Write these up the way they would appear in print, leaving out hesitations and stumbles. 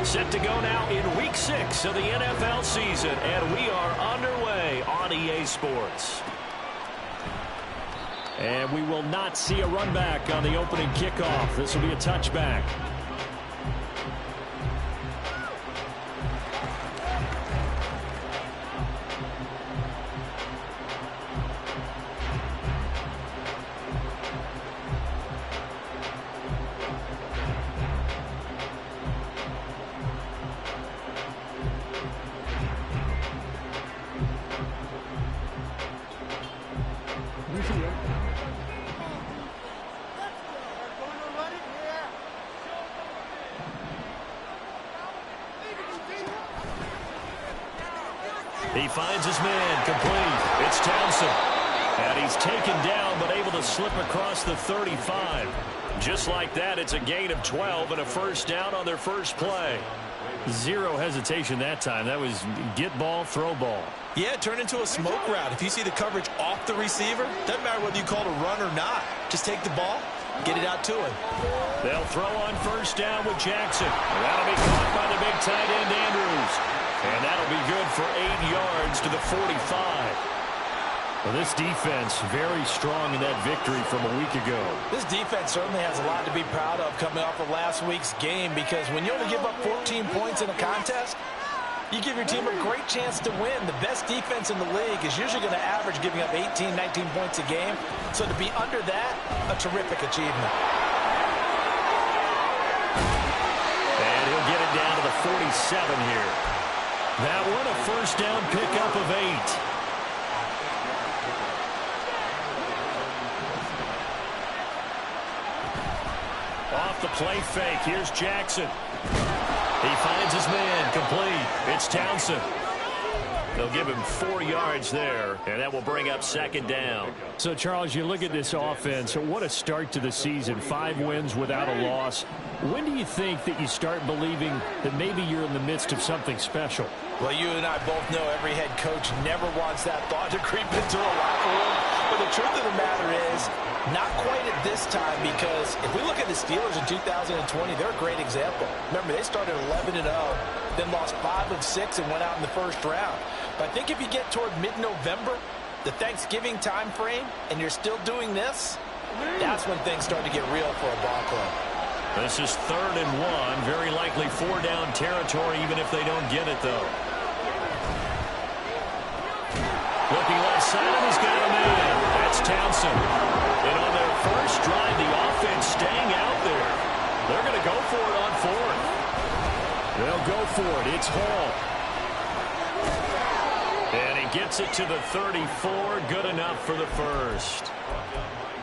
Set to go now in Week 6 of the NFL season, and we are underway on EA Sports. And we will not see a run back on the opening kickoff. This will be a touchback. He finds his man, complete. It's Townsend. And he's taken down, but able to slip across the 35. Just like that, it's a gain of 12 and a first down on their first play. Zero hesitation that time. That was get ball, throw ball. Yeah, turn into a smoke route. If you see the coverage off the receiver, doesn't matter whether you call it a run or not. Just take the ball, get it out to him. They'll throw on first down with Jackson. That'll be caught by the big tight end, Andrews. And that'll be good for 8 yards to the 45. Well, this defense very strong in that victory from a week ago. This defense certainly has a lot to be proud of coming off of last week's game, because when you only give up 14 points in a contest, you give your team a great chance to win. The best defense in the league is usually going to average giving up 18, 19 points a game. So to be under that, a terrific achievement. And he'll get it down to the 47 here. That one a first down pickup of 8. Off the play fake, here's Jackson. He finds his man, complete. It's Townsend. They'll give him 4 yards there, and that will bring up second down. So, Charles, you look at this offense, what a start to the season. 5 wins without a loss. When do you think that you start believing that maybe you're in the midst of something special? Well, you and I both know every head coach never wants that thought to creep into a locker room. But the truth of the matter is, not quite at this time, because if we look at the Steelers in 2020, they're a great example. Remember, they started 11-0, then lost 5 of 6 and went out in the first round. But I think if you get toward mid-November, the Thanksgiving time frame, and you're still doing this, that's when things start to get real for a ball club. This is 3rd and 1, very likely 4-down territory, even if they don't get it, though. Looking left side, and he's got a man. That's Townsend. And on their first drive, the offense staying out there. They're going to go for it on 4th. They'll go for it. It's Hall. And he gets it to the 34. Good enough for the first.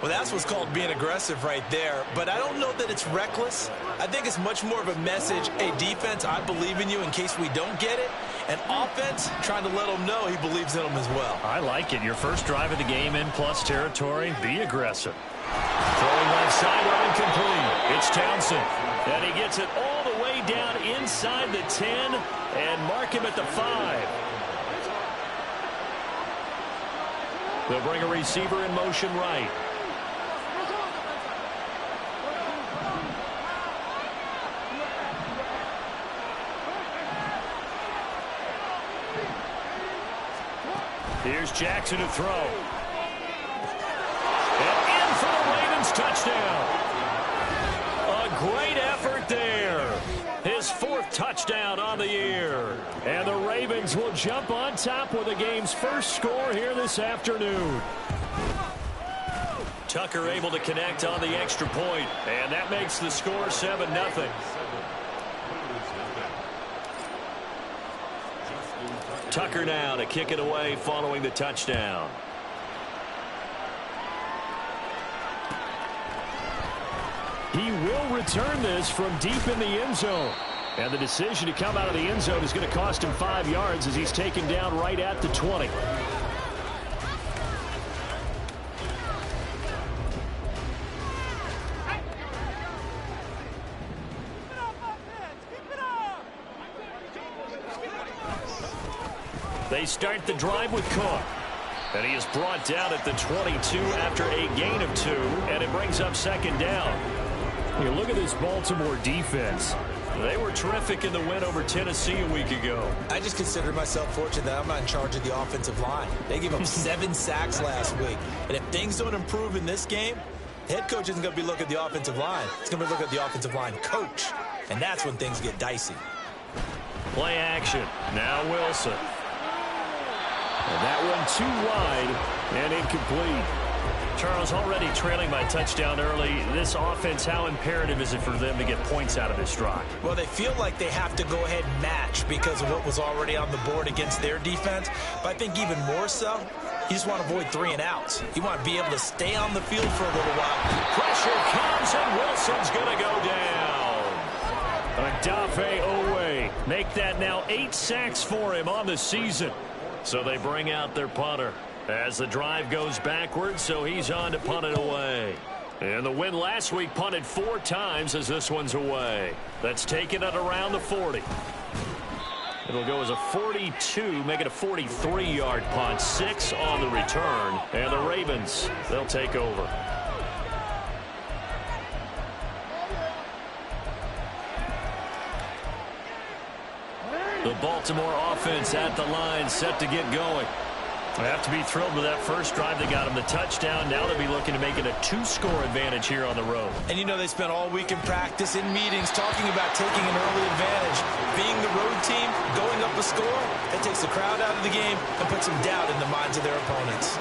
Well, that's what's called being aggressive right there. But I don't know that it's reckless. I think it's much more of a message. Hey, defense, I believe in you in case we don't get it. And offense, trying to let them know he believes in them as well. I like it. Your first drive of the game in plus territory. Be aggressive. Throwing left sideline, incomplete. It's Townsend. And he gets it all the way down inside the 10 and mark him at the 5. They'll bring a receiver in motion right. Here's Jackson to throw. And in for the Ravens touchdown. A great effort there. His 4th touchdown on the year. And the Ravens will jump on top with the game's first score here this afternoon. Tucker able to connect on the extra point, and that makes the score 7-0. Tucker now to kick it away following the touchdown. He will return this from deep in the end zone. And the decision to come out of the end zone is going to cost him 5 yards as he's taken down right at the 20. They start the drive with Cook. And he is brought down at the 22 after a gain of 2, and it brings up second down. You look at this Baltimore defense. They were terrific in the win over Tennessee a week ago. I just consider myself fortunate that I'm not in charge of the offensive line. They gave up 7 sacks last week. And if things don't improve in this game, head coach isn't going to be looking at the offensive line. He's going to be looking at the offensive line coach. And that's when things get dicey. Play action. Now Wilson. And that one too wide and incomplete. Charles, already trailing by touchdown early. This offense, how imperative is it for them to get points out of this drive? Well, they feel like they have to go ahead and match because of what was already on the board against their defense. But I think even more so, you just want to avoid 3 and outs. You want to be able to stay on the field for a little while. Pressure comes, and Wilson's going to go down. Adafe Owe. Make that now 8 sacks for him on the season. So they bring out their punter as the drive goes backwards, so he's on to punt it away. And the win last week punted 4 times as this one's away. That's taken it around the 40. It'll go as a 42, make it a 43-yard punt, 6 on the return. And the Ravens, they'll take over. The Baltimore offense at the line, set to get going. They have to be thrilled with that first drive. They got him the touchdown. Now they'll be looking to make it a 2-score advantage here on the road. And you know they spent all week in practice, in meetings, talking about taking an early advantage. Being the road team, going up a score, that takes the crowd out of the game and puts some doubt in the minds of their opponents.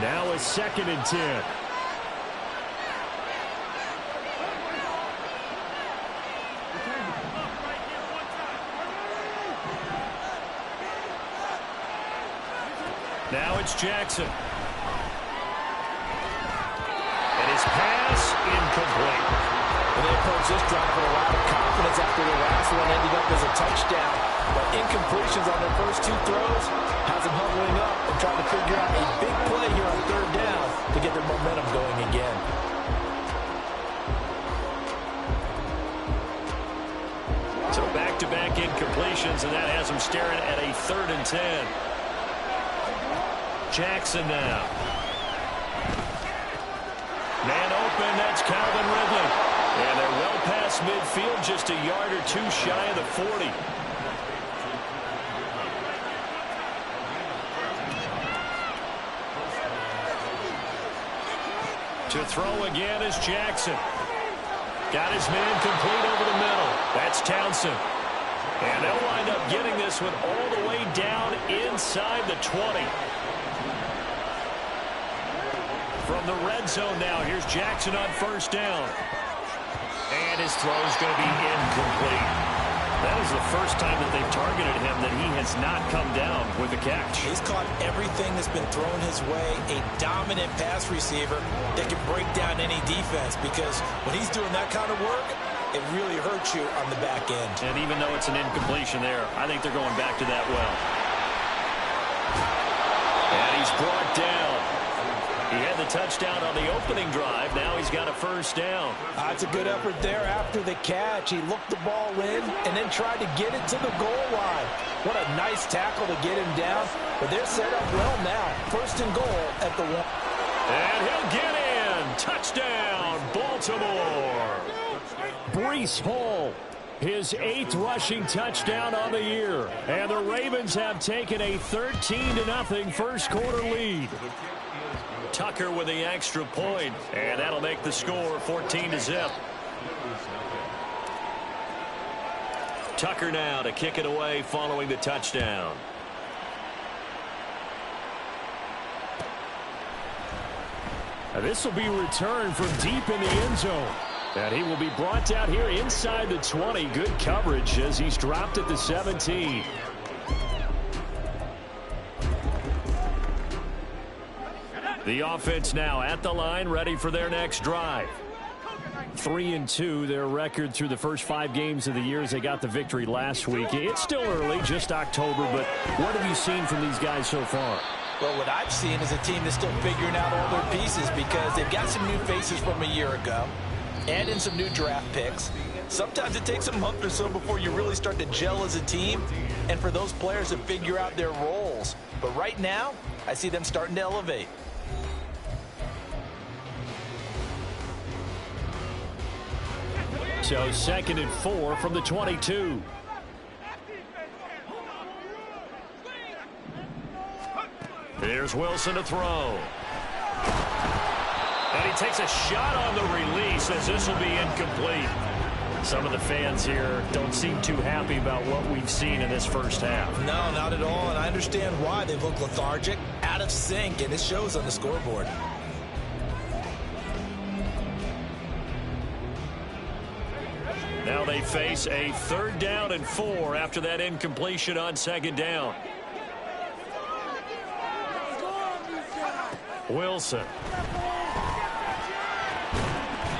Now a 2nd and 10. Now it's Jackson. And his pass incomplete. And they approach this drive with a lot of confidence after the last one ended up as a touchdown. But incompletions on their first 2 throws has them huddling up and trying to figure out a big play here on 3rd down to get their momentum going again. So back-to-back incompletions, and that has them staring at a 3rd and 10. Jackson now. Man open, that's Calvin Ridley. And they're well past midfield, just a yard or 2 shy of the 40. To throw again is Jackson. Got his man complete over the middle. That's Townsend. And they'll wind up getting this one all the way down inside the 20. From the red zone now, here's Jackson on 1st down. And his throw is going to be incomplete. That is the first time that they've targeted him that he has not come down with a catch. He's caught everything that's been thrown his way. A dominant pass receiver that can break down any defense, because when he's doing that kind of work, it really hurts you on the back end. And even though it's an incompletion there, I think they're going back to that well. And he's brought down. He had the touchdown on the opening drive. Now he's got a 1st down. That's a good effort there after the catch. He looked the ball in and then tried to get it to the goal line. What a nice tackle to get him down. But they're set up well now. 1st and goal at the 1. And he'll get in. Touchdown, Baltimore. Breece Hall, his 8th rushing touchdown on the year. And the Ravens have taken a 13-0 first quarter lead. Tucker with the extra point, and that'll make the score 14-0. Tucker now to kick it away following the touchdown. Now this will be returned from deep in the end zone. And he will be brought down here inside the 20. Good coverage as he's dropped at the 17. The offense now at the line, ready for their next drive. 3-2, their record through the first 5 games of the year as they got the victory last week. It's still early, just October, but what have you seen from these guys so far? Well, what I've seen is a team that's still figuring out all their pieces, because they've got some new faces from a year ago, add in some new draft picks. Sometimes it takes a month or so before you really start to gel as a team, and for those players to figure out their roles. But right now, I see them starting to elevate. So 2nd and 4 from the 22. Here's Wilson to throw. And he takes a shot on the release as this will be incomplete. Some of the fans here don't seem too happy about what we've seen in this first half. No, not at all, and I understand why. They look lethargic, out of sync, and it shows on the scoreboard. Now they face a 3rd down and 4 after that incompletion on 2nd down. Wilson.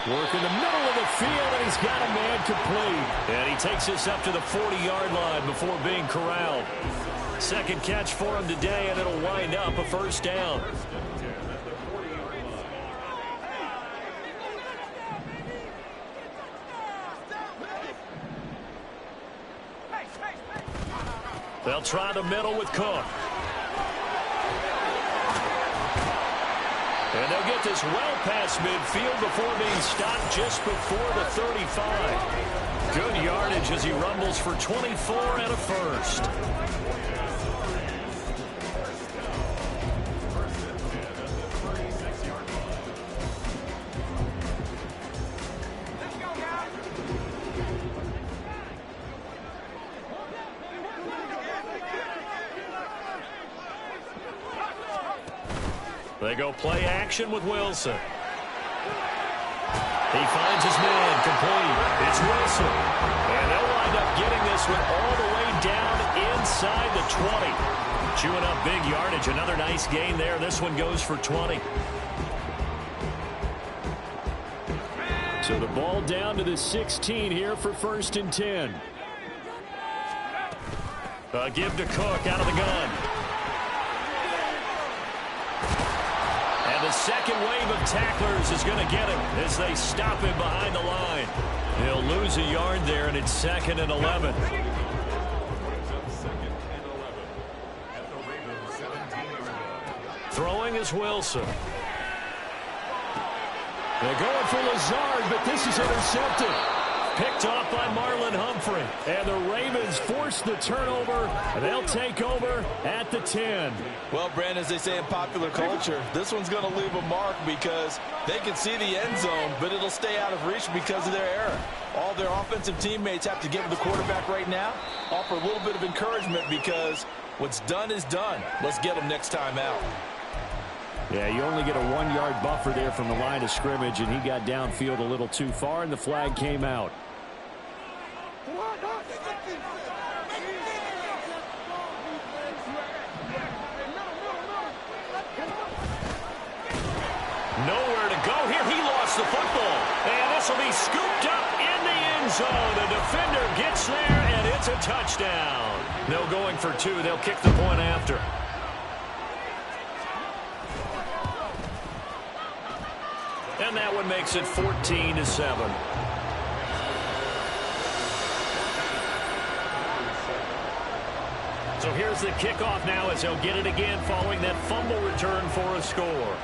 Working the middle of the field, and he's got a man complete. And he takes this up to the 40-yard line before being corralled. 2nd catch for him today, and it'll wind up a 1st down. They'll try the middle with Cook. And they'll get this well past midfield before being stopped just before the 35. Good yardage as he rumbles for 24 and a 1st. They go play action with Wilson. He finds his man complete. It's Wilson. And they'll wind up getting this one all the way down inside the 20. Chewing up big yardage. Another nice gain there. This one goes for 20. So the ball down to the 16 here for 1st and 10. Give to Cook out of the gun. The 2nd wave of tacklers is going to get him as they stop him behind the line. He'll lose a yard there, and it's 2nd and 11. Throwing is Wilson. They're going for Lazard, but this is intercepted. Picked off by Marlon Humphrey. And the Ravens force the turnover, and they'll take over at the 10. Well, Brandon, as they say in popular culture, this one's going to leave a mark because they can see the end zone, but it'll stay out of reach because of their error. All their offensive teammates have to give the quarterback right now, offer a little bit of encouragement because what's done is done. Let's get them next time out. Yeah, you only get a 1-yard buffer there from the line of scrimmage, and he got downfield a little too far, and the flag came out. Nowhere to go here. He lost the football. And this will be scooped up in the end zone. The defender gets there, and it's a touchdown. No going for 2. They'll kick the point after. And that one makes it 14-7. So here's the kickoff now as they'll get it again following that fumble return for a score.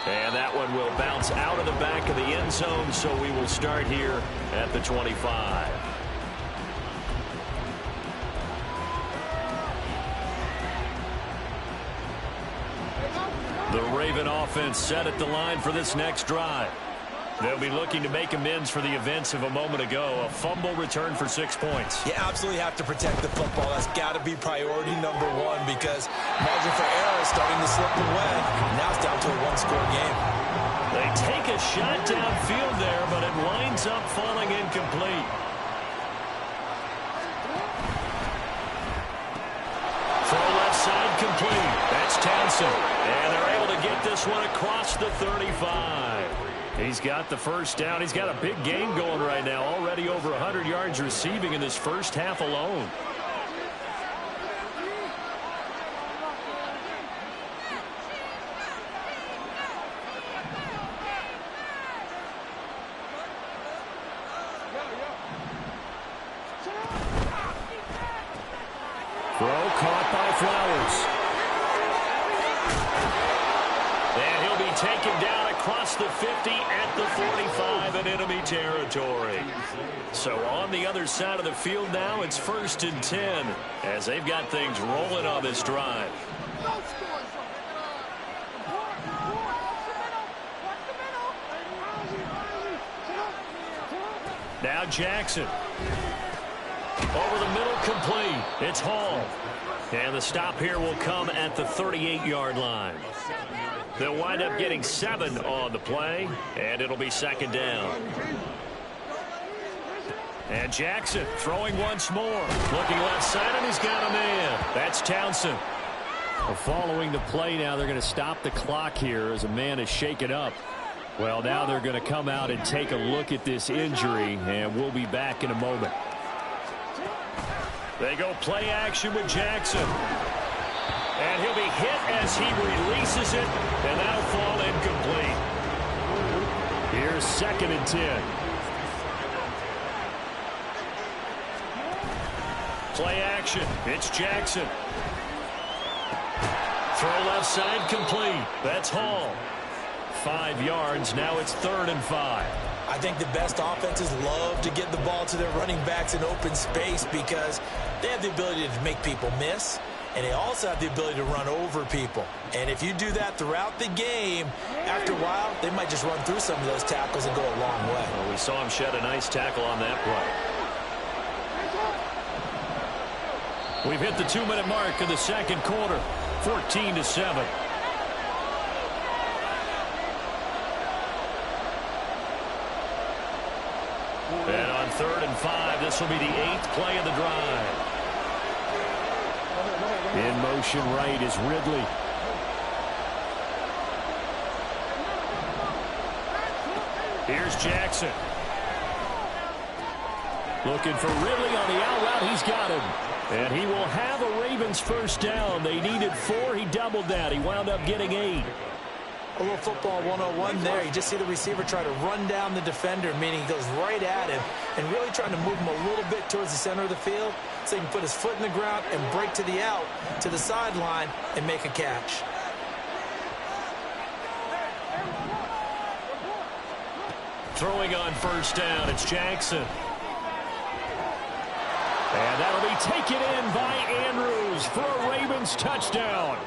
And that one will bounce out of the back of the end zone, so we will start here at the 25. The Raven offense set at the line for this next drive. They'll be looking to make amends for the events of a moment ago. A fumble return for 6 points. You absolutely have to protect the football. That's got to be priority number 1 because margin for error is starting to slip away. Now it's down to a 1-score game. They take a shot downfield there, but it winds up falling incomplete. Throw left side complete. That's Townsend. And they're able to get this one across the 35. He's got the first down. He's got a big game going right now. Already over 100 yards receiving in this first half alone. Throw caught by Flowers. And he'll be taken down across the 50 at the 45 in enemy territory. So on the other side of the field now, it's 1st and 10 as they've got things rolling on this drive. Now Jackson. Over the middle, complete. It's Hall. And the stop here will come at the 38-yard line. They'll wind up getting 7 on the play, and it'll be 2nd down. And Jackson throwing once more. Looking left side, and he's got a man. That's Townsend. Well, following the play now, they're going to stop the clock here as a man is shaken up. Well, now they're going to come out and take a look at this injury, and we'll be back in a moment. They go play action with Jackson. And he'll be hit as he releases it, and that'll fall incomplete. Here's 2nd and 10. Play action. It's Jackson. Throw left side, complete. That's Hall. 5 yards. Now it's 3rd and 5. I think the best offenses love to get the ball to their running backs in open space because they have the ability to make people miss, and they also have the ability to run over people. And if you do that throughout the game, after a while, they might just run through some of those tackles and go a long way. Well, we saw him shed a nice tackle on that play. We've hit the 2-minute mark of the 2nd quarter, 14-7. And on 3rd and 5, this will be the 8th play of the drive. In motion right is Ridley. Here's Jackson. Looking for Ridley on the out route. He's got him. And he will have a Ravens 1st down. They needed 4. He doubled that. He wound up getting 8. A little football 101 there. You just see the receiver try to run down the defender, meaning he goes right at him and really trying to move him a little bit towards the center of the field so he can put his foot in the ground and break to the out, to the sideline, and make a catch. Throwing on 1st down, it's Jackson. And that'll be taken in by Andrews for a Ravens touchdown.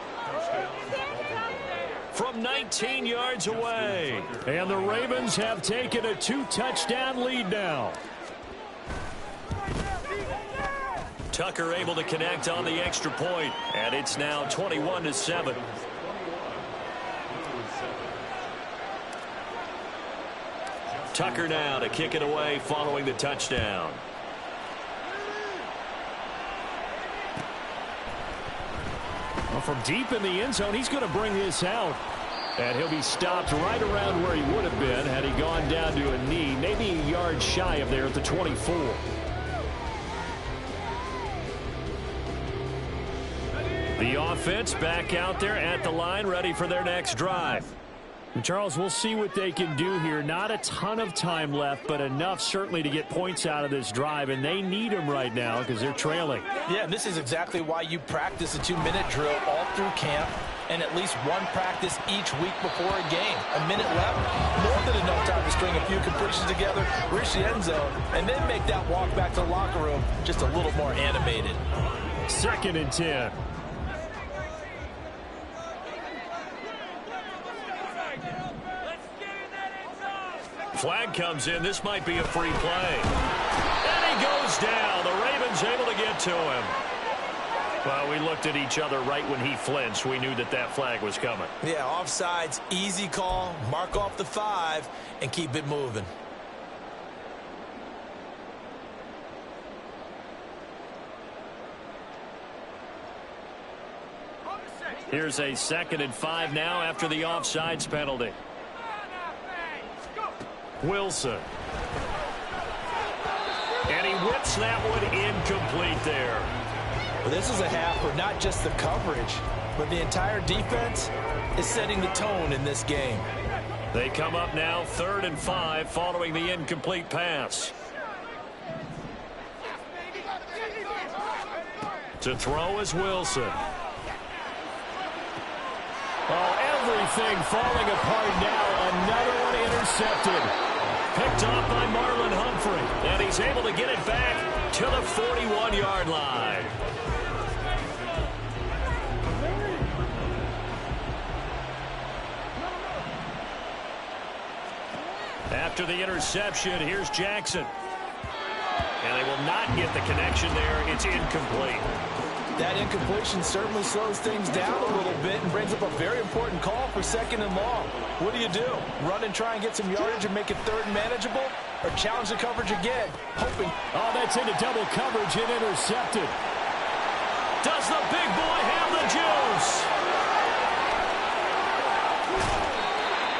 From 19 yards away. And the Ravens have taken a 2-touchdown lead now. Tucker able to connect on the extra point, and it's now 21-7. Tucker now to kick it away following the touchdown. Well, from deep in the end zone, he's going to bring this out. And he'll be stopped right around where he would have been had he gone down to a knee, maybe a yard shy of there at the 24. The offense back out there at the line, ready for their next drive. And Charles, we'll see what they can do here. Not a ton of time left, but enough certainly to get points out of this drive, and they need them right now because they're trailing. Yeah, and this is exactly why you practice a 2-minute drill all through camp and at least one practice each week before a game. A minute left, more than enough time to string a few completions together, reach the end zone, and then make that walk back to the locker room just a little more animated. 2nd and 10. Flag comes in. This might be a free play. And he goes down. The Ravens able to get to him. Well, we looked at each other right when he flinched. We knew that that flag was coming. Yeah, offsides, easy call. Mark off the 5 and keep it moving. Here's a 2nd and 5 now after the offsides penalty. Wilson. And he whips that one incomplete there. Well, this is a half where not just the coverage, but the entire defense is setting the tone in this game. They come up now 3rd and 5 following the incomplete pass. To throw is Wilson. Oh, Everything falling apart now. Another one intercepted. Picked off by Marlon Humphrey. And he's able to get it back to the 41-yard line. After the interception, here's Jackson. And they will not get the connection there. It's incomplete. That incompletion certainly slows things down a little bit and brings up a very important call for 2nd and long. What do? Run and try and get some yardage and make it 3rd and manageable? Or challenge the coverage again, hoping. Oh, that's into double coverage and intercepted. Does the big boy have the juice?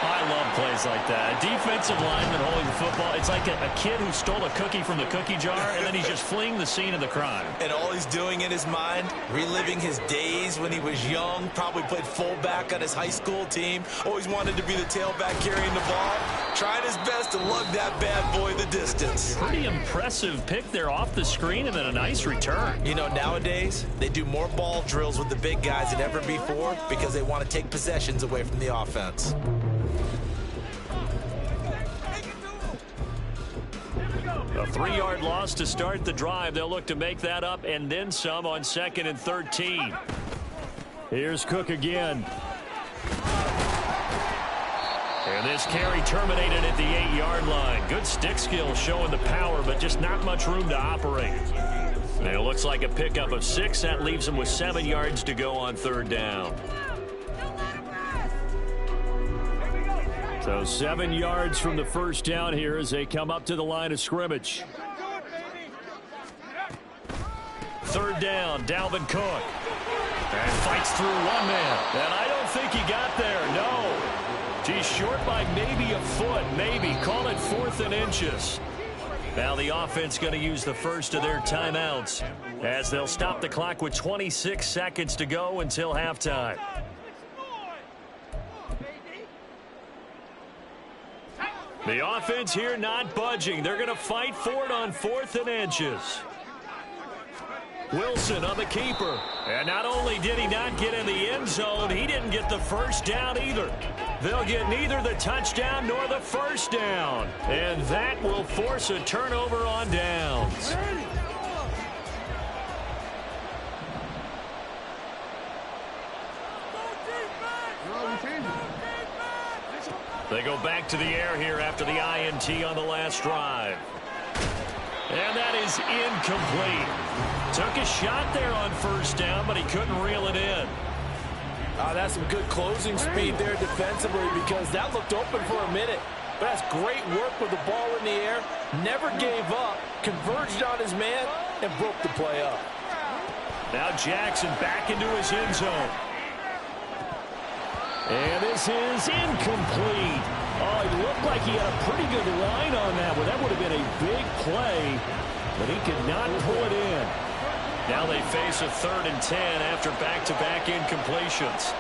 I love plays like that. A defensive lineman holding the football. It's like a kid who stole a cookie from the cookie jar, and then he's just fleeing the scene of the crime. And all he's doing in his mind, reliving his days when he was young, probably played fullback on his high school team, always wanted to be the tailback carrying the ball, trying his best to lug that bad boy the distance. Pretty impressive pick there off the screen and then a nice return. You know, nowadays, they do more ball drills with the big guys than ever before because they want to take possessions away from the offense. A 3-yard loss to start the drive. They'll look to make that up and then some on 2nd and 13. Here's Cook again. And this carry terminated at the 8-yard line. Good stick skill showing the power, but just not much room to operate. And it looks like a pickup of 6. That leaves them with 7 yards to go on 3rd down. So 7 yards from the first down here as they come up to the line of scrimmage. 3rd down, Dalvin Cook. And fights through one man. And I don't think he got there, no. He's short by maybe a foot, maybe. Call it 4th and inches. Now the offense going to use the first of their timeouts as they'll stop the clock with 26 seconds to go until halftime. The offense here not budging. They're going to fight for it on 4th and inches. Wilson on the keeper. And not only did he not get in the end zone, he didn't get the first down either. They'll get neither the touchdown nor the first down. And that will force a turnover on downs. They go back to the air here after the INT on the last drive. And that is incomplete. Took a shot there on first down, but he couldn't reel it in. That's some good closing speed there defensively because that looked open for a minute. But that's great work with the ball in the air. Never gave up, converged on his man, and broke the play up. Now Jackson back into his end zone. And this is incomplete. Oh, it looked like he had a pretty good line on that one. That would have been a big play, but he could not pull it in. Now they face a 3rd and 10 after back-to-back incompletions.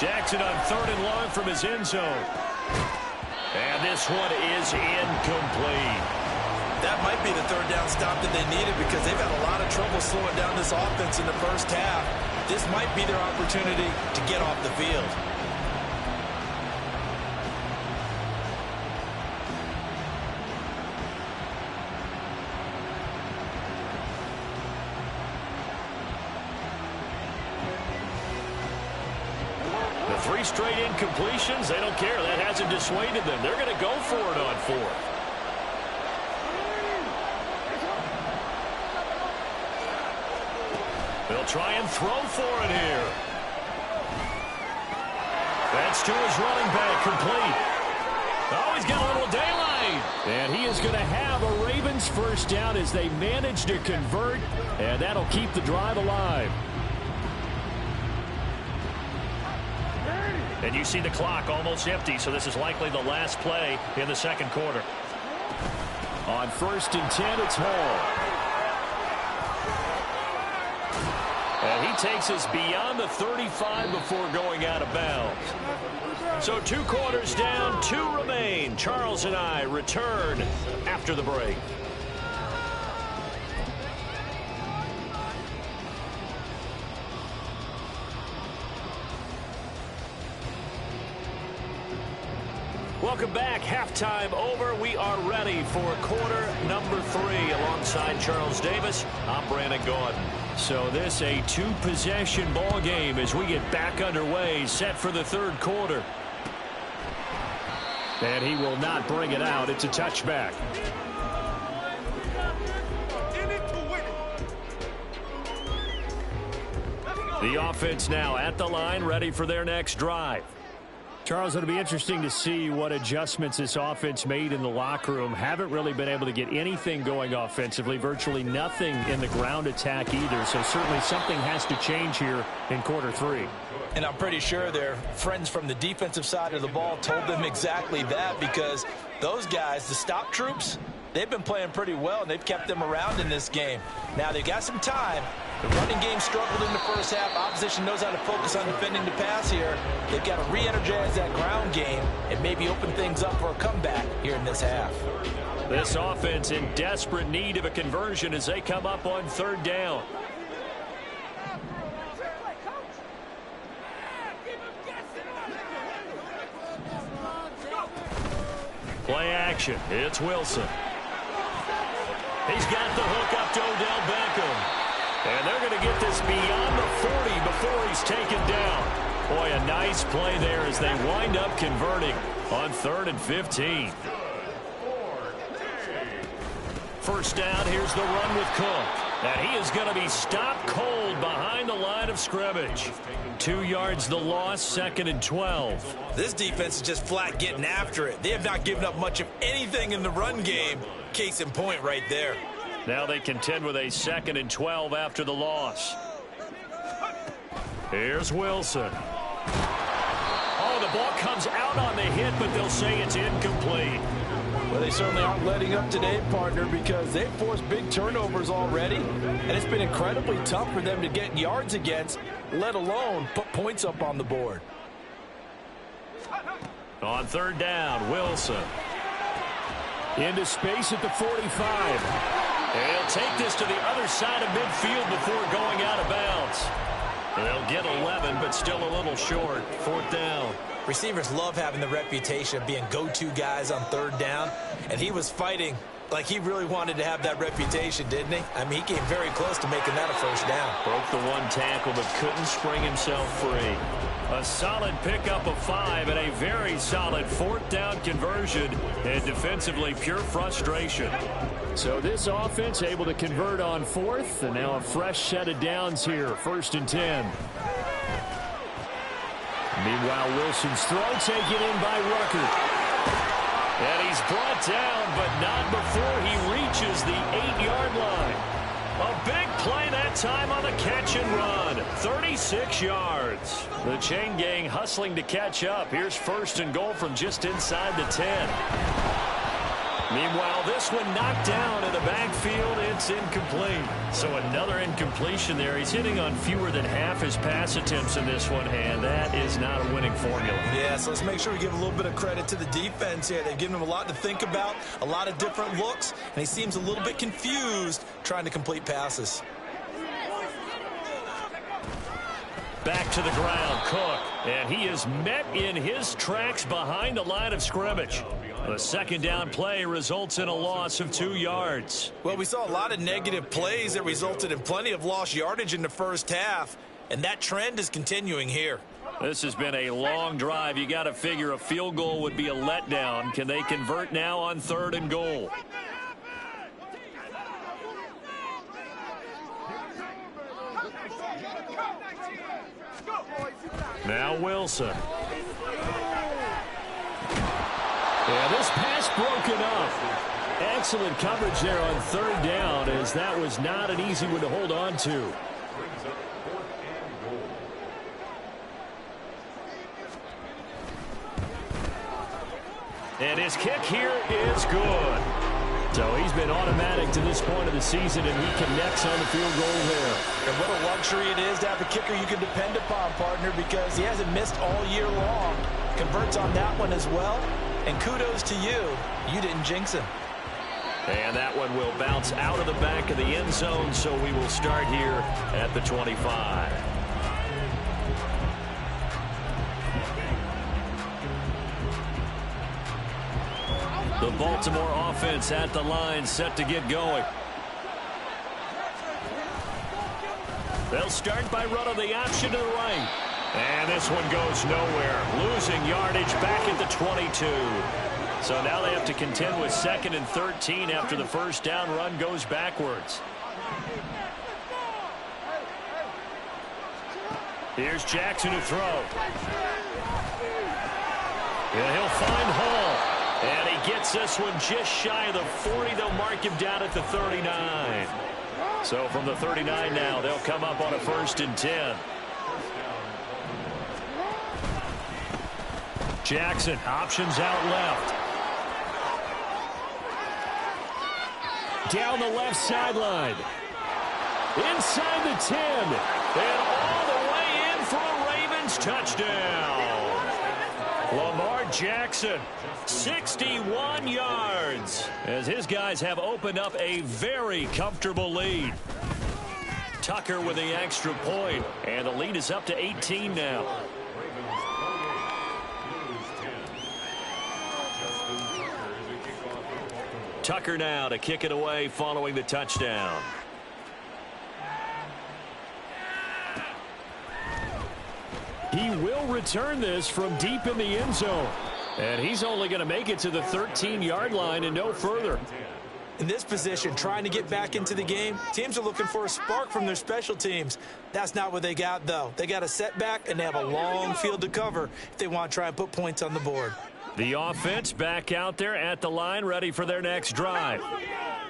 Jackson on 3rd and long from his end zone. And this one is incomplete. That might be the 3rd down stop that they needed because they've had a lot of trouble slowing down this offense in the first half. This might be their opportunity to get off the field. The 3 straight incompletions, they don't care. That hasn't dissuaded them. They're going to go for it on 4th. They'll try and throw for it here. That's to his running back, complete. Oh, he's got a little daylight. And he is going to have a Ravens first down as they manage to convert, and that'll keep the drive alive. And you see the clock almost empty, so this is likely the last play in the second quarter. On 1st and 10, it's Hall. And he takes us beyond the 35 before going out of bounds. So 2 quarters down, 2 remain. Charles and I return after the break. Welcome back. Halftime over. We are ready for quarter number 3. Alongside Charles Davis, I'm Brandon Gaudin. So this a two-possession ball game as we get back underway, set for the third quarter. And he will not bring it out. It's a touchback. The offense now at the line, ready for their next drive. Charles, it'll be interesting to see what adjustments this offense made in the locker room. Haven't really been able to get anything going offensively, virtually nothing in the ground attack either. So certainly something has to change here in quarter 3. And I'm pretty sure their friends from the defensive side of the ball told them exactly that, because those guys, the stop troops, they've been playing pretty well, and they've kept them around in this game. Now, they've got some time. The running game struggled in the first half. Opposition knows how to focus on defending the pass here. They've got to re-energize that ground game and maybe open things up for a comeback here in this half. This offense in desperate need of a conversion as they come up on third down. Play action. It's Wilson. He's got the hook up to Odell Beckham. And they're going to get this beyond the 40 before he's taken down. Boy, a nice play there as they wind up converting on 3rd and 15. First down, here's the run with Cook. And he is going to be stopped cold behind the line of scrimmage. 2 yards the loss, 2nd and 12. This defense is just flat getting after it. They have not given up much of anything in the run game. Case in point right there. Now they contend with a 2nd and 12 after the loss. Here's Wilson. Oh, the ball comes out on the hit, but they'll say it's incomplete. Well, they certainly aren't letting up today, partner, because they've forced big turnovers already, and it's been incredibly tough for them to get yards against, let alone put points up on the board. On third down, Wilson. Into space at the 45. And he'll take this to the other side of midfield before going out of bounds. They'll get 11, but still a little short. 4th down. Receivers love having the reputation of being go-to guys on third down, and he was fighting like he really wanted to have that reputation, didn't he? I mean, he came very close to making that a first down. Broke the one tackle, but couldn't spring himself free. A solid pickup of 5 and a very solid 4th down conversion, and defensively pure frustration. So this offense able to convert on 4th, and now a fresh set of downs here, 1st and 10. Meanwhile, Wilson's throw taken in by Rucker. And he's brought down, but not before he reaches the 8-yard line. A big play that time on the catch and run. 36 yards. The chain gang hustling to catch up. Here's 1st and goal from just inside the 10. Meanwhile, this one knocked down in the backfield. It's incomplete. So another incompletion there. He's hitting on fewer than half his pass attempts in this one, and that is not a winning formula. Yeah, so let's make sure we give a little bit of credit to the defense here. They've given him a lot to think about, a lot of different looks, and he seems a little bit confused trying to complete passes. Back to the ground, Cook. And he is met in his tracks behind the line of scrimmage. The 2nd down play results in a loss of 2 yards. Well, we saw a lot of negative plays that resulted in plenty of lost yardage in the first half, and that trend is continuing here. This has been a long drive. You got to figure a field goal would be a letdown. Can they convert now on 3rd and goal? Now Wilson. Yeah, this pass broken up. Excellent coverage there on 3rd down, as that was not an easy one to hold on to. And his kick here is good. So he's been automatic to this point of the season, and he connects on the field goal there. And what a luxury it is to have a kicker you can depend upon, partner, because he hasn't missed all year long. Converts on that one as well. And kudos to you. You didn't jinx him. And that one will bounce out of the back of the end zone, so we will start here at the 25. The Baltimore offense at the line, set to get going. They'll start by running the option to the right. And this one goes nowhere. Losing yardage back at the 22. So now they have to contend with 2nd and 13 after the first down run goes backwards. Here's Jackson to throw. And he'll find Hall. And he gets this one just shy of the 40. They'll mark him down at the 39. So from the 39 now, they'll come up on a 1st and 10. Jackson, options out left. Down the left sideline. Inside the 10. And all the way in for a Ravens touchdown. Lamar Jackson, 61 yards, as his guys have opened up a very comfortable lead. Tucker with the extra point, and the lead is up to 18 now. Tucker now to kick it away following the touchdown. He will return this from deep in the end zone. And he's only going to make it to the 13-yard line and no further. In this position, trying to get back into the game, teams are looking for a spark from their special teams. That's not what they got, though. They got a setback, and they have a long field to cover if they want to try and put points on the board. The offense back out there at the line, ready for their next drive.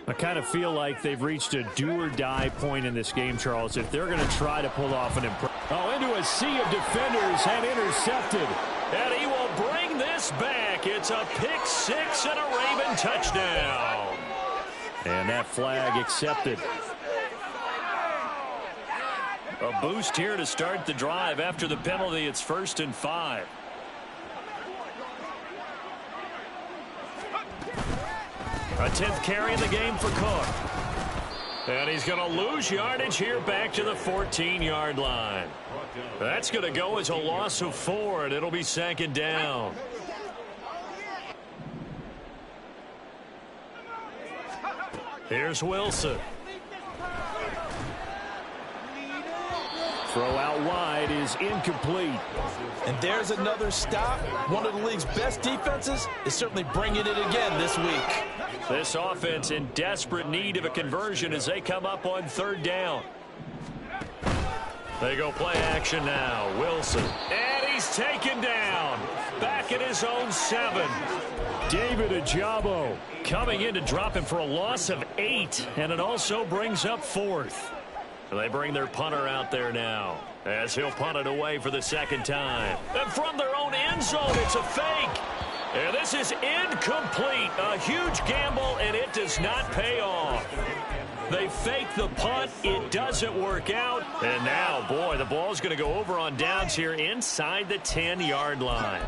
I kind of feel like they've reached a do-or-die point in this game, Charles, if they're going to try to pull off an impressive. Oh, into a sea of defenders and intercepted. And he will bring this back. It's a pick six and a Raven touchdown. And that flag accepted. A boost here to start the drive. After the penalty, it's 1st and 5. A 10th carry in the game for Cook. And he's going to lose yardage here back to the 14-yard line. That's going to go as a loss of 4, and it'll be 2nd down. Here's Wilson. Throw out wide is incomplete. And there's another stop. One of the league's best defenses is certainly bringing it again this week. This offense in desperate need of a conversion as they come up on 3rd down. They go play action now. Wilson. And he's taken down. Back at his own 7. David Ajabo coming in to drop him for a loss of 8. And it also brings up 4th. They bring their punter out there now as he'll punt it away for the 2nd time. And from their own end zone, it's a fake. And this is incomplete. A huge gamble, and it does not pay off. They fake the punt. It doesn't work out. And now, boy, the ball's going to go over on downs here inside the 10-yard line.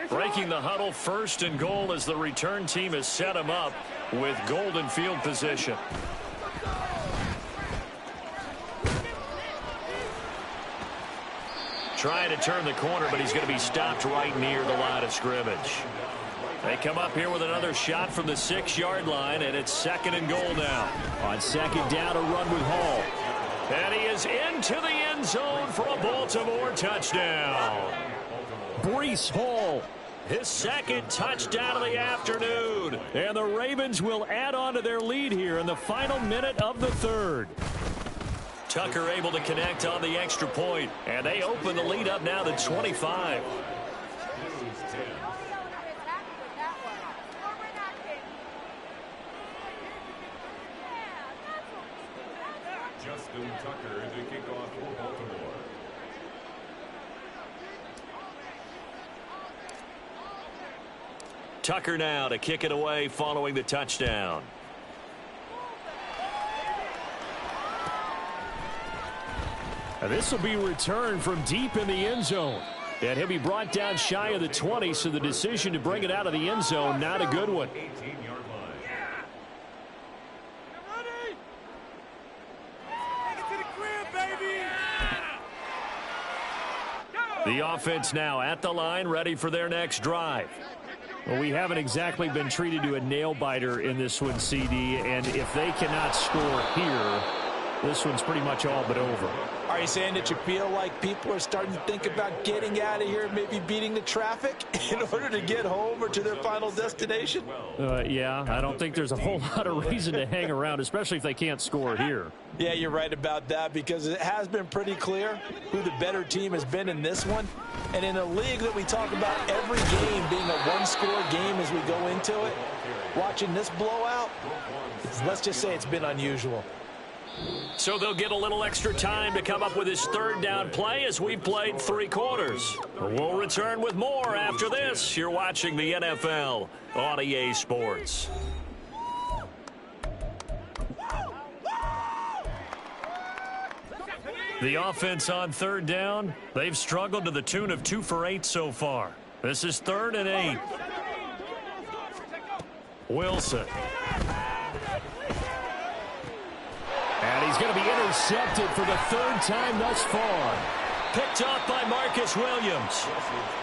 Breaking the huddle, 1st and goal as the return team has set him up with golden field position. Trying to turn the corner, but he's going to be stopped right near the line of scrimmage. They come up here with another shot from the 6-yard line, and it's 2nd and goal now. On 2nd down, a run with Hall. And he is into the end zone for a Baltimore touchdown. Breece Hall, his 2nd touchdown of the afternoon. And the Ravens will add on to their lead here in the final minute of the 3rd. Tucker able to connect on the extra point, and they open the lead up now to 25. Justin Tucker to kick off for Baltimore. Tucker now to kick it away following the touchdown. This will be returned from deep in the end zone. And he'll be brought down shy of the 20, so the decision to bring it out of the end zone, not a good one. 18-yard line. The offense now at the line, ready for their next drive. Well, we haven't exactly been treated to a nail-biter in this one, CD, and if they cannot score here, this one's pretty much all but over. Are you saying that you feel like people are starting to think about getting out of here, maybe beating the traffic in order to get home or to their final destination? Yeah, I don't think there's a whole lot of reason to hang around, especially if they can't score here. Yeah, you're right about that, because it has been pretty clear who the better team has been in this one. And in a league that we talk about every game being a one-score game as we go into it, watching this blowout, let's just say it's been unusual. So they'll get a little extra time to come up with his third down play as we played 3 quarters. We'll return with more after this. You're watching the NFL on EA Sports. The offense on third down, they've struggled to the tune of 2 for 8 so far. This is 3rd and 8. Wilson. And he's going to be intercepted for the 3rd time thus far. Picked off by Marcus Williams.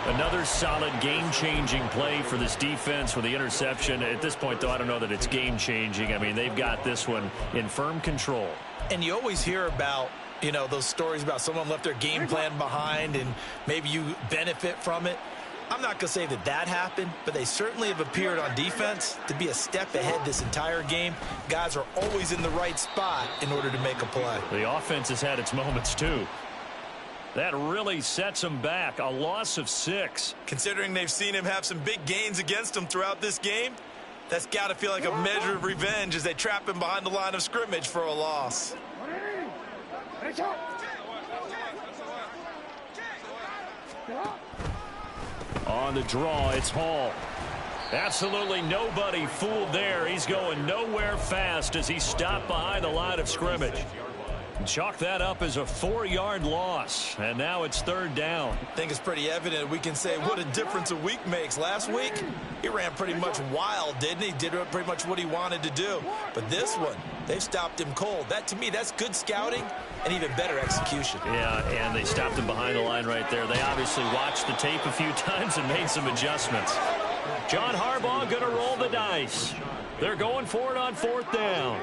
Another solid game-changing play for this defense with the interception. At this point, though, I don't know that it's game-changing. I mean, they've got this one in firm control. And you always hear about, you know, those stories about someone left their game plan behind and maybe you benefit from it. I'm not going to say that that happened, but they certainly have appeared on defense to be a step ahead this entire game. Guys are always in the right spot in order to make a play. The offense has had its moments, too. That really sets them back. A loss of 6. Considering they've seen him have some big gains against them throughout this game, that's got to feel like a measure of revenge as they trap him behind the line of scrimmage for a loss. On the draw, it's Hall. Absolutely nobody fooled there. He's going nowhere fast as he stopped behind the line of scrimmage. Chalk that up as a 4-yard loss, and now it's 3rd down. I think it's pretty evident. We can say what a difference a week makes. Last week, he ran pretty much wild, didn't he? Did pretty much what he wanted to do. But this one, they've stopped him cold. That, to me, that's good scouting and even better execution. Yeah, and they stopped him behind the line right there. They obviously watched the tape a few times and made some adjustments. John Harbaugh going to roll the dice. They're going for it on 4th down.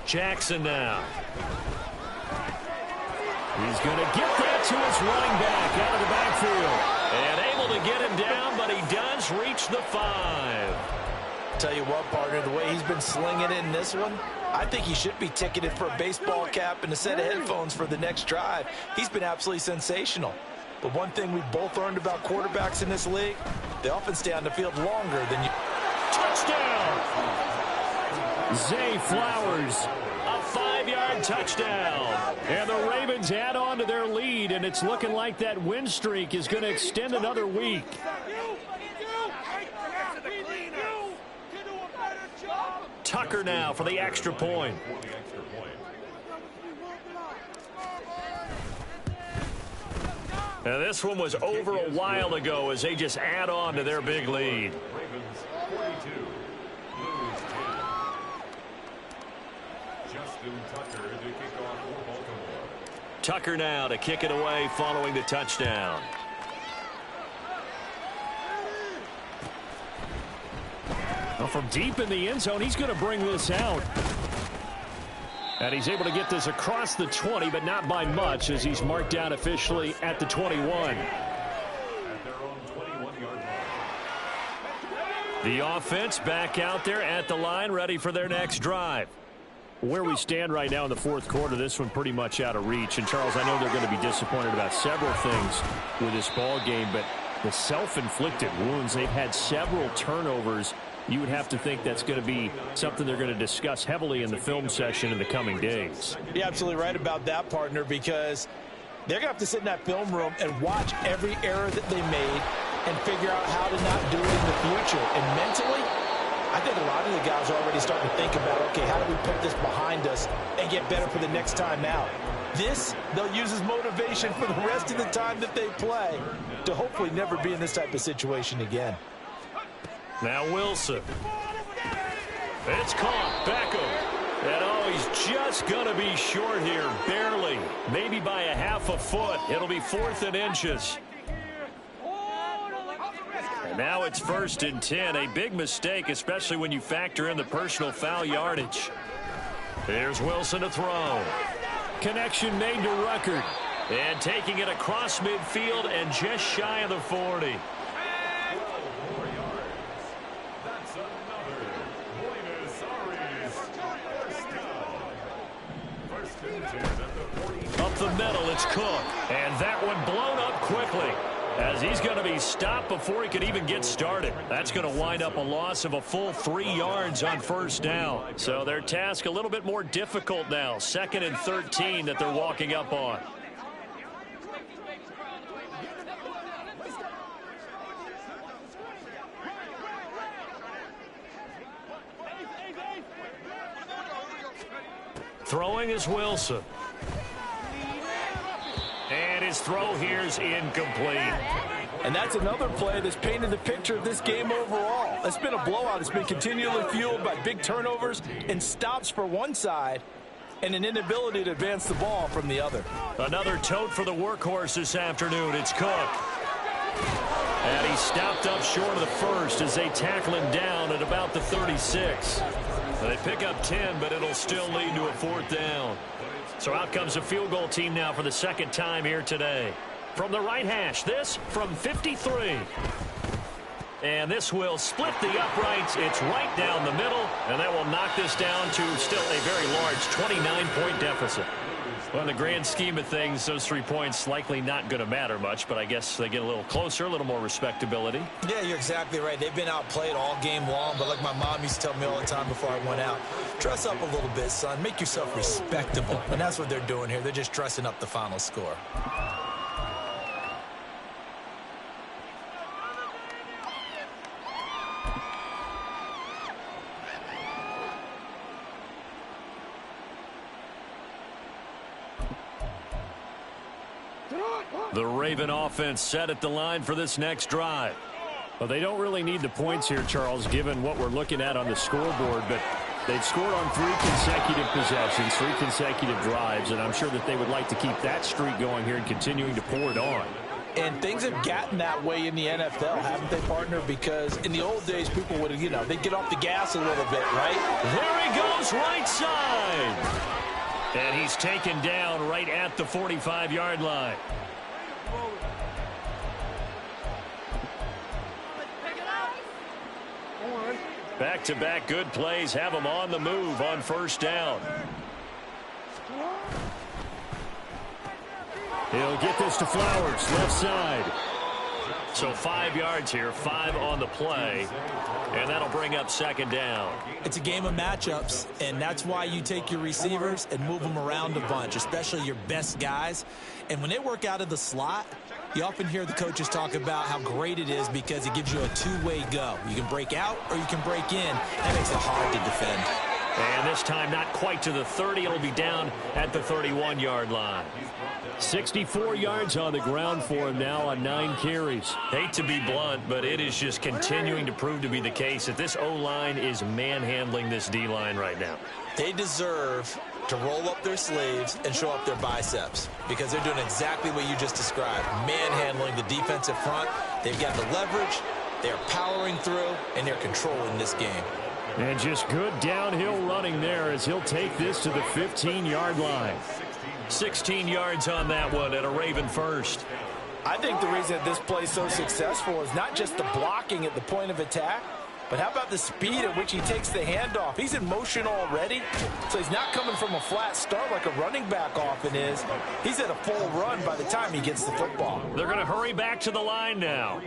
Jackson now. He's going to get that to his running back out of the backfield. And able to get him down, but he does reach the 5. Tell you what, partner, the way he's been slinging it in this one, I think he should be ticketed for a baseball cap and a set of headphones for the next drive. He's been absolutely sensational. But one thing we've both learned about quarterbacks in this league, they often stay on the field longer than you. Touchdown! Zay Flowers, a 5-yard touchdown. And the Ravens add on to their lead, and it's looking like that win streak is going to extend another week. Tucker now for the extra point. Now this one was over a while ago as they just add on to their big lead. Tucker now to kick it away following the touchdown. Well, from deep in the end zone, he's going to bring this out. And he's able to get this across the 20, but not by much as he's marked down officially at the 21. The offense back out there at the line, ready for their next drive. Where we stand right now in the 4th quarter, this one pretty much out of reach. And, Charles, I know they're going to be disappointed about several things with this ball game, but the self-inflicted wounds, they've had several turnovers. You would have to think that's going to be something they're going to discuss heavily in the film session in the coming days. You're absolutely right about that, partner, because they're going to have to sit in that film room and watch every error that they made and figure out how to not do it in the future. And mentally, I think a lot of the guys are already starting to think about, okay, how do we put this behind us and get better for the next time out? This, they'll use as motivation for the rest of the time that they play to hopefully never be in this type of situation again. Now Wilson. It's caught. Beckham. And oh, he's just going to be short here, barely. Maybe by a half a foot. It'll be 4th and inches. And now it's 1st and 10. A big mistake, especially when you factor in the personal foul yardage. Here's Wilson to throw. Connection made to Ruckert. And taking it across midfield and just shy of the 40. Up the middle, it's Cook. And that one blown up quickly, as he's going to be stopped before he could even get started. That's going to wind up a loss of a full 3 yards on 1st down. So their task a little bit more difficult now. 2nd and 13 that they're walking up on. Throwing is Wilson. And his throw here's incomplete. And that's another play that's painted the picture of this game overall. It's been a blowout. It's been continually fueled by big turnovers and stops for one side and an inability to advance the ball from the other. Another tote for the workhorse this afternoon. It's Cook. And he stopped up short of the first as they tackle him down at about the 36. They pick up 10, but it'll still lead to a 4th down. So out comes a field goal team now for the 2nd time here today. From the right hash, this from 53. And this will split the uprights. It's right down the middle, and that will knock this down to still a very large 29-point deficit. Well, in the grand scheme of things, those 3 points likely not going to matter much, but I guess they get a little closer, a little more respectability. Yeah, you're exactly right. They've been outplayed all game long, but like my mom used to tell me all the time before I went out, dress up a little bit, son. Make yourself respectable. And that's what they're doing here. They're just dressing up the final score. The Raven offense set at the line for this next drive. Well, they don't really need the points here, Charles, given what we're looking at on the scoreboard, but they've scored on 3 consecutive possessions, 3 consecutive drives, and I'm sure that they would like to keep that streak going here and continuing to pour it on. And things have gotten that way in the NFL, haven't they, partner? Because in the old days, people would, they'd get off the gas a little bit, right? There he goes, right side. And he's taken down right at the 45-yard line. Back-to-back good plays have him on the move on 1st down. He'll get this to Flowers, left side. So 5 yards here, 5 on the play, and that'll bring up 2nd down. It's a game of matchups, and that's why you take your receivers and move them around a bunch, especially your best guys. And when they work out of the slot, you often hear the coaches talk about how great it is because it gives you a two-way go. You can break out or you can break in. That makes it hard to defend. And this time not quite to the 30. It'll be down at the 31-yard line. 64 yards on the ground for him now on 9 carries. Hate to be blunt, but it is just continuing to prove to be the case that this O-line is manhandling this D-line right now. They deserve to roll up their sleeves and show up their biceps because they're doing exactly what you just described, manhandling the defensive front. They've got the leverage, they're powering through, and they're controlling this game. And just good downhill running there as he'll take this to the 15-yard line. 16 yards on that one at a Raven first. I think the reason that this play is so successful is not just the blocking at the point of attack, but how about the speed at which he takes the handoff? He's in motion already, so he's not coming from a flat start like a running back often is. He's at a full run by the time he gets the football. They're going to hurry back to the line now.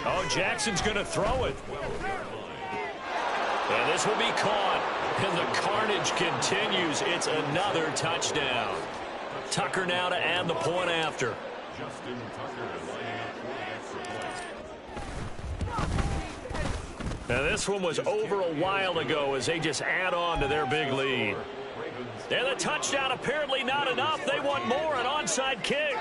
Oh, Jackson's going to throw it. And this will be caught. And the carnage continues. It's another touchdown. Tucker now to add the point after. Now this one was over a while ago as they just add on to their big lead. And the touchdown apparently not enough. They want more, an onside kick.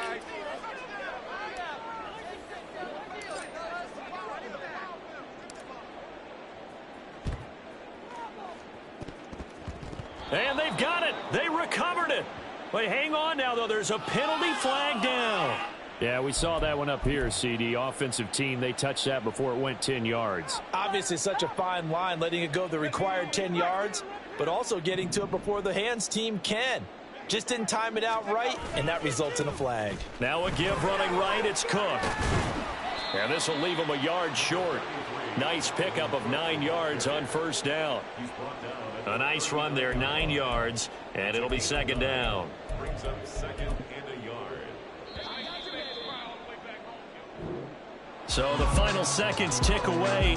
And they've got it. They recovered it. But hang on now, though. There's a penalty flag down. Yeah, we saw that one up here, CD. Offensive team, they touched that before it went 10 yards. Obviously such a fine line, letting it go the required 10 yards, but also getting to it before the hands team can. Just didn't time it out right, and that results in a flag. Now a give running right. It's Cook. And this will leave him a yard short. Nice pickup of 9 yards on first down. A nice run there, 9 yards, and it'll be second down. Brings up second and a yard. So the final seconds tick away.